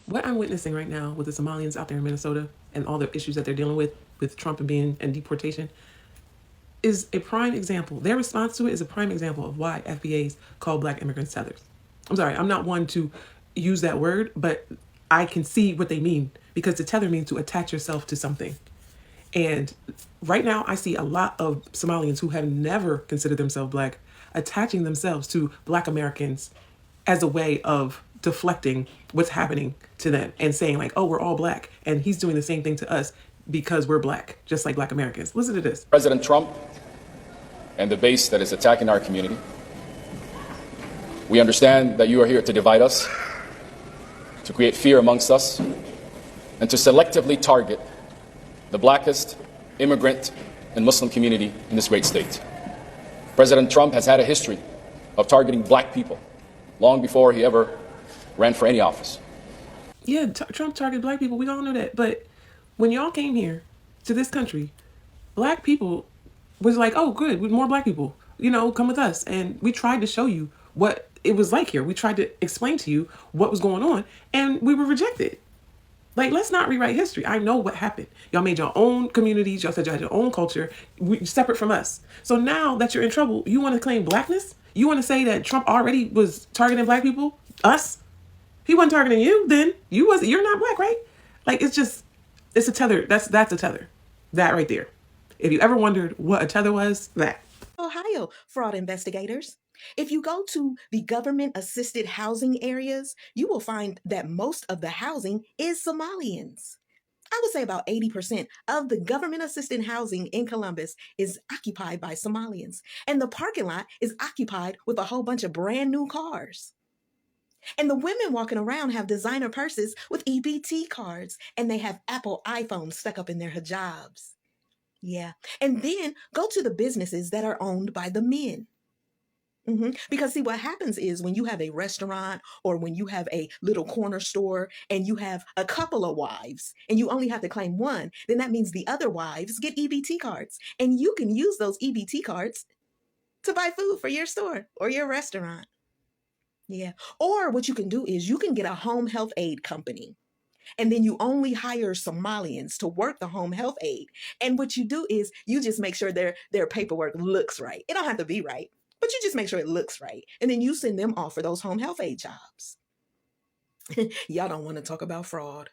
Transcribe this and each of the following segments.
what I'm witnessing right now with the Somalians out there in Minnesota and all the issues that they're dealing with Trump and being and deportation, is a prime example. Their response to it is a prime example of why FBAs call black immigrants tethers. I'm sorry, I'm not one to use that word, but I can see what they mean, because to tether means to attach yourself to something. And right now, I see a lot of Somalians who have never considered themselves black attaching themselves to black Americans as a way of deflecting what's happening to them and saying, like, oh, we're all black. And he's doing the same thing to us because we're black, just like black Americans. Listen to this. President Trump and the base that is attacking our community. We understand that you are here to divide us, to create fear amongst us, and to selectively target the blackest immigrant and Muslim community in this great state. President Trump has had a history of targeting black people long before he ever ran for any office. Yeah, Trump targeted black people. We all know that. But when y'all came here to this country, black people was like, oh, good, with more black people, come with us. And we tried to show you what it was like here. We tried to explain to you what was going on, and we were rejected. Like, let's not rewrite history. I know what happened. Y'all made your own communities. Y'all said you had your own culture, separate from us. So now that you're in trouble, you want to claim blackness? You want to say that Trump already was targeting black people? Us? He wasn't targeting you then. You're not black, right? Like, it's a tether. That's a tether. That right there. If you ever wondered what a tether was, that. Ohio fraud investigators. If you go to the government-assisted housing areas, you will find that most of the housing is Somalians. I would say about 80% of the government-assisted housing in Columbus is occupied by Somalians. And the parking lot is occupied with a whole bunch of brand new cars. And the women walking around have designer purses with EBT cards, and they have Apple iPhones stuck up in their hijabs. Yeah. And then go to the businesses that are owned by the men. Because see, what happens is when you have a restaurant or when you have a little corner store and you have a couple of wives and you only have to claim one, then that means the other wives get EBT cards, and you can use those EBT cards to buy food for your store or your restaurant. Yeah. Or what you can do is you can get a home health aid company, and then you only hire Somalians to work the home health aid. And what you do is you just make sure their paperwork looks right. It don't have to be right, but you just make sure it looks right. And then you send them off for those home health aid jobs. Y'all don't want to talk about fraud.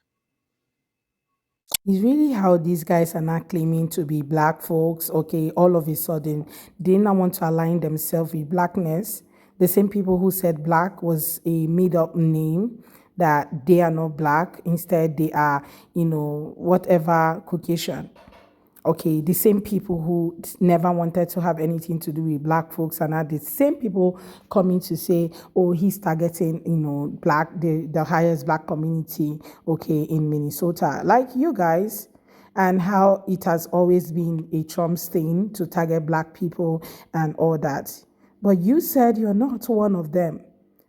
It's really how these guys are not claiming to be black folks. Okay, all of a sudden, they now want to align themselves with blackness. The same people who said black was a made up name, that they are not black. Instead, they are, whatever Caucasian. Okay, the same people who never wanted to have anything to do with black folks are now the same people coming to say, oh, he's targeting, black, the highest black community, okay, in Minnesota. Like you guys, and how it has always been a Trump's thing to target black people and all that. But you said you're not one of them.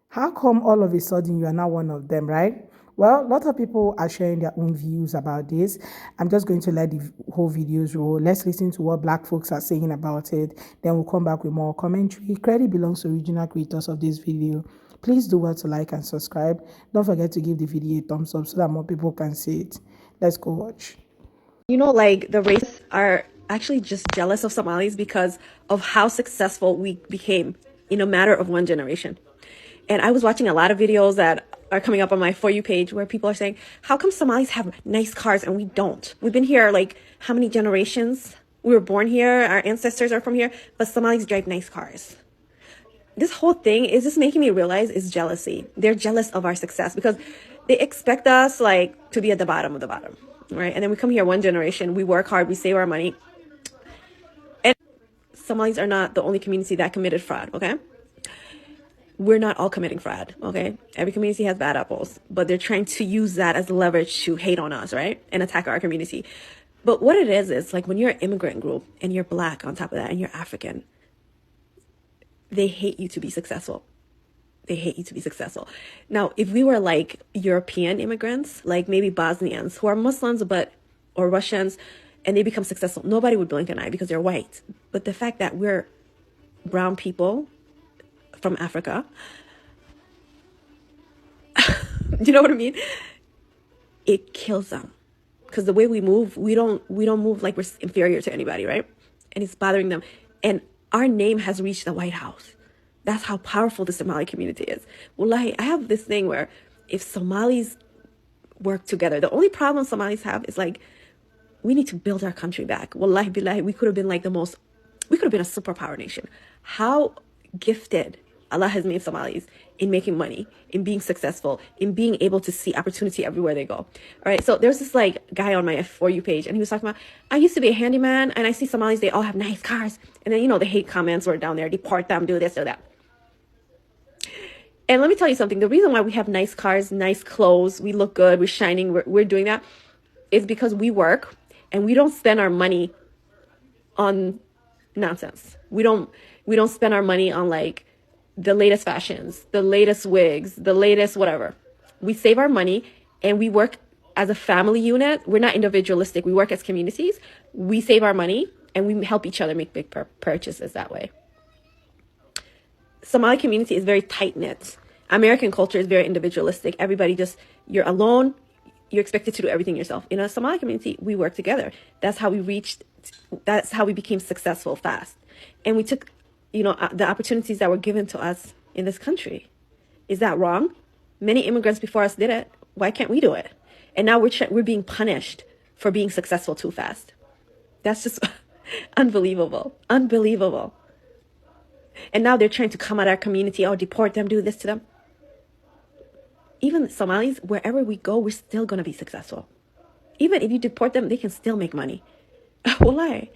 How come all of a sudden you are not one of them, right? Well, a lot of people are sharing their own views about this. I'm just going to let the whole videos roll. Let's listen to what black folks are saying about it. Then we'll come back with more commentary. Credit belongs to original creators of this video. Please do well to like and subscribe. Don't forget to give the video a thumbs up so that more people can see it. Let's go watch. Like the racists are actually just jealous of Somalis because of how successful we became in a matter of one generation. And I was watching a lot of videos that are coming up on my For You page where people are saying, how come Somalis have nice cars and we don't? We've been here like how many generations? We were born here, our ancestors are from here, but Somalis drive nice cars. This whole thing is just making me realize is jealousy. They're jealous of our success because they expect us like to be at the bottom of the bottom, right? And then we come here one generation, we work hard, we save our money. And Somalis are not the only community that committed fraud, okay? We're not all committing fraud, okay? Every community has bad apples, but they're trying to use that as leverage to hate on us, right? And attack our community. But what it is like when you're an immigrant group and you're black on top of that and you're African, they hate you to be successful. They hate you to be successful. Now, if we were like European immigrants, like maybe Bosnians who are Muslims or Russians, and they become successful, nobody would blink an eye because they're white. But the fact that we're brown people from Africa, you know what I mean? it kills them. Because the way we move, we don't move like we're inferior to anybody, right? And it's bothering them. And our name has reached the White House. That's how powerful the Somali community is. Wallahi, I have this thing where if Somalis work together, the only problem Somalis have is like, we need to build our country back. Wallahi billahi, we could have been like we could have been a superpower nation. How gifted Allah has made Somalis in making money, in being successful, in being able to see opportunity everywhere they go. All right, so there's this like guy on my For You page, and he was talking about, I used to be a handyman, and I see Somalis, they all have nice cars. And then, the hate comments were down there, deport them, do this, do that. And let me tell you something, the reason why we have nice cars, nice clothes, we look good, we're shining, we're doing that, is because we work, and we don't spend our money on nonsense. We don't spend our money on like the latest fashions, the latest wigs, the latest whatever. We save our money and we work as a family unit. We're not individualistic. We work as communities. We save our money and we help each other make big purchases that way. Somali community is very tight-knit. American culture is very individualistic. Everybody you're alone. You're expected to do everything yourself. In a Somali community, we work together. That's how we became successful fast. And we took, the opportunities that were given to us in this country. Is that wrong? Many immigrants before us did it. Why can't we do it? And now we're being punished for being successful too fast. That's just unbelievable. Unbelievable. And now they're trying to come at our community, deport them, do this to them. Even Somalis, wherever we go, we're still going to be successful. Even if you deport them, they can still make money. Wallahi.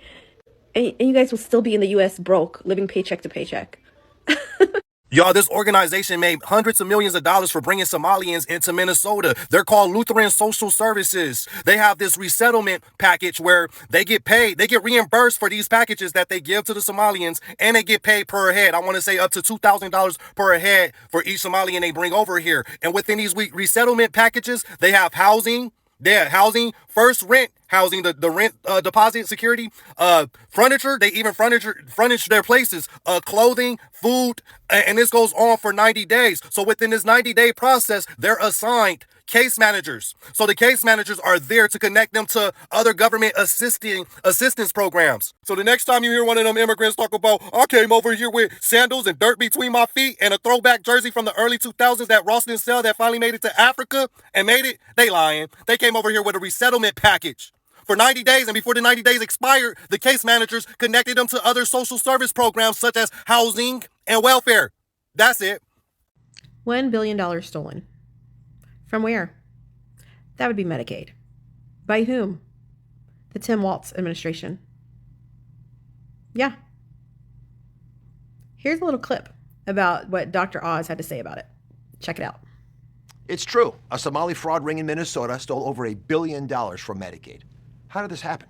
And you guys will still be in the U.S. broke, living paycheck to paycheck. Y'all, this organization made hundreds of millions of dollars for bringing Somalians into Minnesota. They're called Lutheran Social Services. They have this resettlement package where they get paid. They get reimbursed for these packages that they give to the Somalians, and they get paid per head. I want to say up to $2,000 per head for each Somalian they bring over here. And within these resettlement packages, they have housing. They have housing, first rent housing, the rent deposit security, furniture. They even furnish their places, clothing, food, and this goes on for 90 days. So within this 90-day process, they're assigned case managers. So the case managers are there to connect them to other government assistance programs. So the next time you hear one of them immigrants talk about, I came over here with sandals and dirt between my feet and a throwback jersey from the early 2000s that Ross didn't sell that finally made it to Africa and made it, they lying. They came over here with a resettlement package for 90 days, and before the 90 days expired, the case managers connected them to other social service programs such as housing and welfare. That's it. $1 billion stolen. From where? That would be Medicaid. By whom? The Tim Walz administration. Yeah. Here's a little clip about what Dr. Oz had to say about it. Check it out. It's true. A Somali fraud ring in Minnesota stole over $1 billion from Medicaid. How did this happen?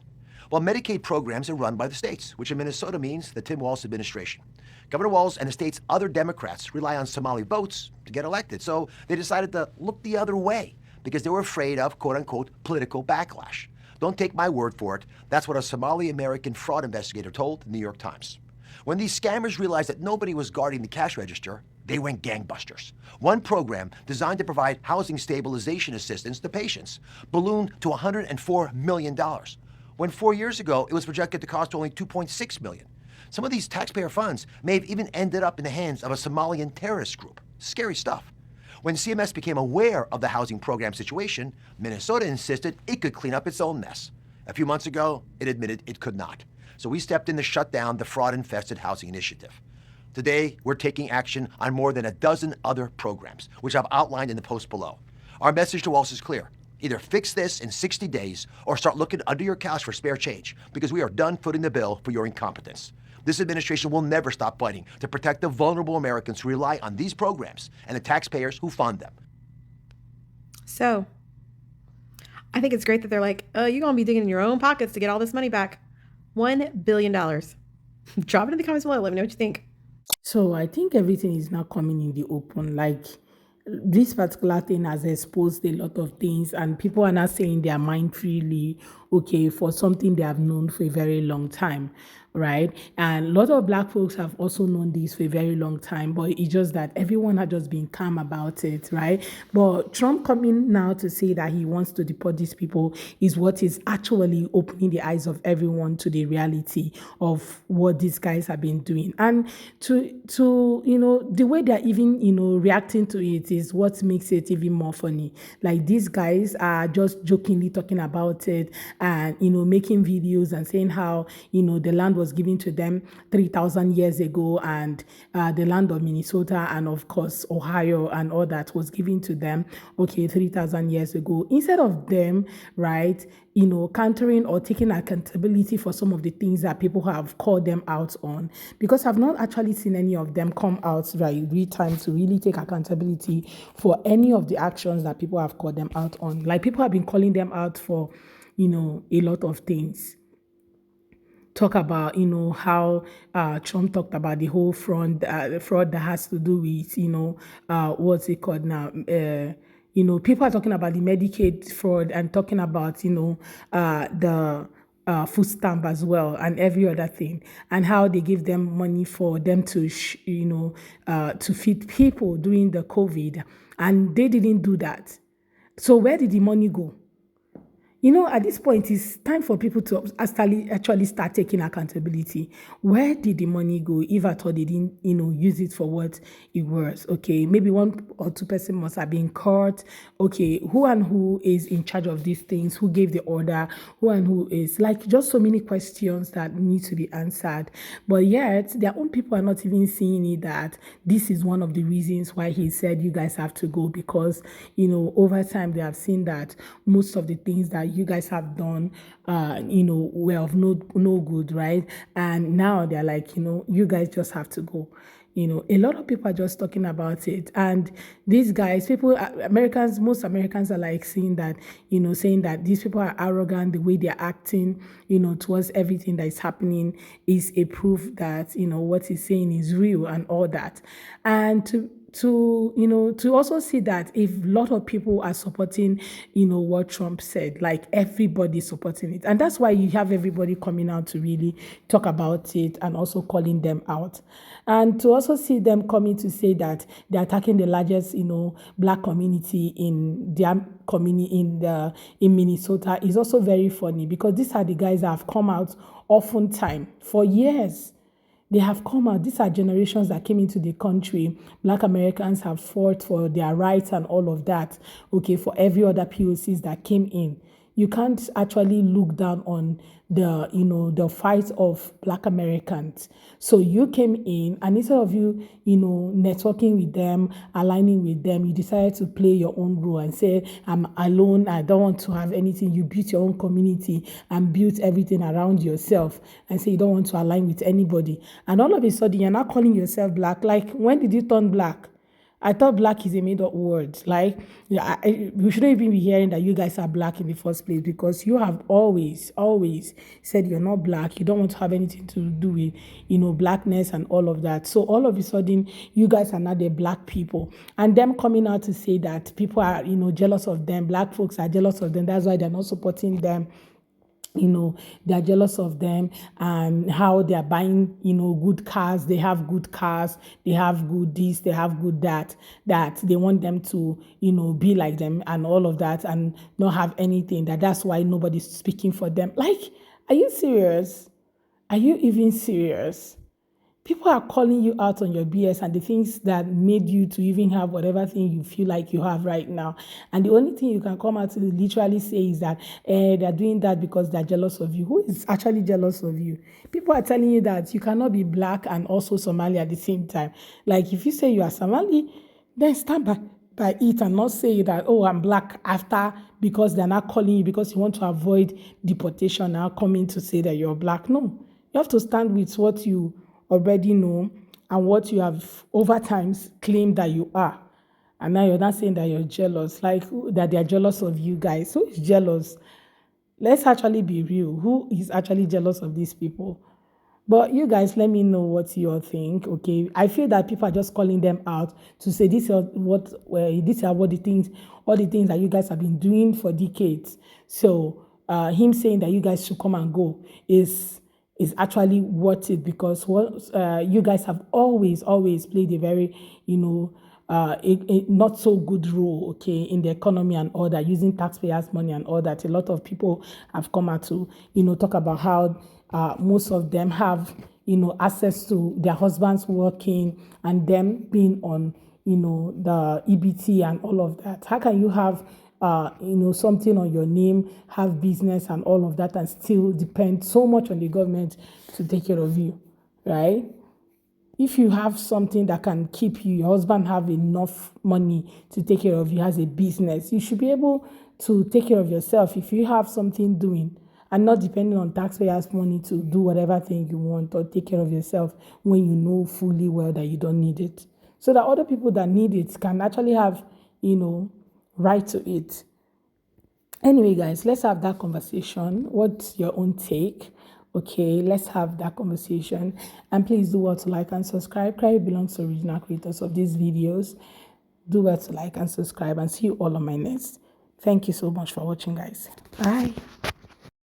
Well, Medicaid programs are run by the states, which in Minnesota means the Tim Walz administration. Governor Walz and the state's other Democrats rely on Somali votes to get elected, so they decided to look the other way because they were afraid of, quote-unquote, political backlash. Don't take my word for it. That's what a Somali-American fraud investigator told the New York Times. When these scammers realized that nobody was guarding the cash register, they went gangbusters. One program designed to provide housing stabilization assistance to patients ballooned to $104 million, when 4 years ago it was projected to cost only $2.6 million. Some of these taxpayer funds may have even ended up in the hands of a Somalian terrorist group. Scary stuff. When CMS became aware of the housing program situation, Minnesota insisted it could clean up its own mess. A few months ago, it admitted it could not. So we stepped in to shut down the fraud-infested housing initiative. Today, we're taking action on more than a dozen other programs, which I've outlined in the post below. Our message to Walz is clear. Either fix this in 60 days or start looking under your couch for spare change, because we are done footing the bill for your incompetence. This administration will never stop fighting to protect the vulnerable Americans who rely on these programs and the taxpayers who fund them. So, I think it's great that they're like, you're going to be digging in your own pockets to get all this money back. $1 billion. Drop it in the comments below. Let me know what you think. So I think everything is now coming in the open. Like, this particular thing has exposed a lot of things, and people are not saying their mind freely, okay, for something they have known for a very long time. right? And a lot of black folks have also known this for a very long time, but it's just that everyone had just been calm about it, right? But Trump coming now to say that he wants to deport these people is what is actually opening the eyes of everyone to the reality of what these guys have been doing. And to the way they're even reacting to it is what makes it even more funny. Like, these guys are just jokingly talking about it and making videos and saying how the land was given to them 3,000 years ago, and the land of Minnesota and of course Ohio and all that was given to them 3,000 years ago, instead of them, right, countering or taking accountability for some of the things that people have called them out on. Because I've not actually seen any of them come out right real time to really take accountability for any of the actions that people have called them out on. Like, people have been calling them out for a lot of things. Talk about how Trump talked about the whole fraud that has to do with what's it called now, people are talking about the Medicaid fraud and talking about the food stamp as well and every other thing, and how they give them money for them to to feed people during the COVID, and they didn't do that. So where did the money go? At this point, it's time for people to actually start taking accountability. Where did the money go? If at all they didn't, use it for what it was. Okay, maybe one or two person must have been caught. Okay, who and who is in charge of these things? Who gave the order? Who and who is, like, just so many questions that need to be answered. But yet, their own people are not even seeing it that this is one of the reasons why he said you guys have to go, because over time they have seen that most of the things that you guys have done, were of no good, right? And now they're like, you guys just have to go. A lot of people are just talking about it. And these guys, most Americans are like saying that these people are arrogant, the way they're acting, towards everything that is happening is a proof that, what he's saying is real and all that. And to also see that if a lot of people are supporting, what Trump said, like everybody's supporting it. And that's why you have everybody coming out to really talk about it and also calling them out. And to also see them coming to say that they're attacking the largest, black community in their community in Minnesota is also very funny, because these are the guys that have come out oftentimes for years. They have come out. These are generations that came into the country. Black Americans have fought for their rights and all of that, for every other POCs that came in. You can't actually look down on the fight of Black Americans. So you came in, and instead of you, networking with them, aligning with them, you decided to play your own role and say, I'm alone, I don't want to have anything. You built your own community and built everything around yourself and say you don't want to align with anybody. And all of a sudden, you're not calling yourself Black. Like, when did you turn Black? I thought Black is a made-up word. Like, we shouldn't even be hearing that you guys are Black in the first place, because you have always said you're not Black. You don't want to have anything to do with, Blackness and all of that. So all of a sudden, you guys are not the Black people. And them coming out to say that people are, jealous of them. Black folks are jealous of them. That's why they're not supporting them. They're jealous of them, and how they're buying, good cars. They have good cars, they have good this, they have good that they want them to, be like them and all of that, and not have anything. That's why nobody's speaking for them. Like, are you serious? Are you even serious? People are calling you out on your BS and the things that made you to even have whatever thing you feel like you have right now. And the only thing you can come out to literally say is that they're doing that because they're jealous of you. Who is actually jealous of you? People are telling you that you cannot be Black and also Somali at the same time. Like, if you say you are Somali, then stand by it and not say that, oh, I'm Black after, because they're not calling you because you want to avoid deportation, now coming to say that you're Black. No, you have to stand with what you already know and what you have over times claimed that you are. And now you're not saying that you're jealous, like that they're jealous of you guys. Who is jealous? Let's actually be real. Who is actually jealous of these people? But you guys, let me know what you think. Okay, I feel that people are just calling them out to say these are all the things that you guys have been doing for decades. So him saying that you guys should come and go is is actually worth it, because what you guys have always played a very, a not so good role, okay, in the economy and all that, using taxpayers' money and all that. A lot of people have come out to, talk about how most of them have, access to their husbands working and them being on, the EBT and all of that. How can you have something on your name, have business and all of that, and still depend so much on the government to take care of you, right? If you have something that can keep you, your husband have enough money to take care of you, has a business, you should be able to take care of yourself if you have something doing, and not depending on taxpayers' money to do whatever thing you want or take care of yourself when you know fully well that you don't need it. So that other people that need it can actually have, right to it. Anyway, guys, let's have that conversation. What's your own take? Okay, let's have that conversation. And please do well to like and subscribe. Cry belongs to original creators of these videos. Do well to like and subscribe, and see you all on my next. Thank you so much for watching, guys. Bye.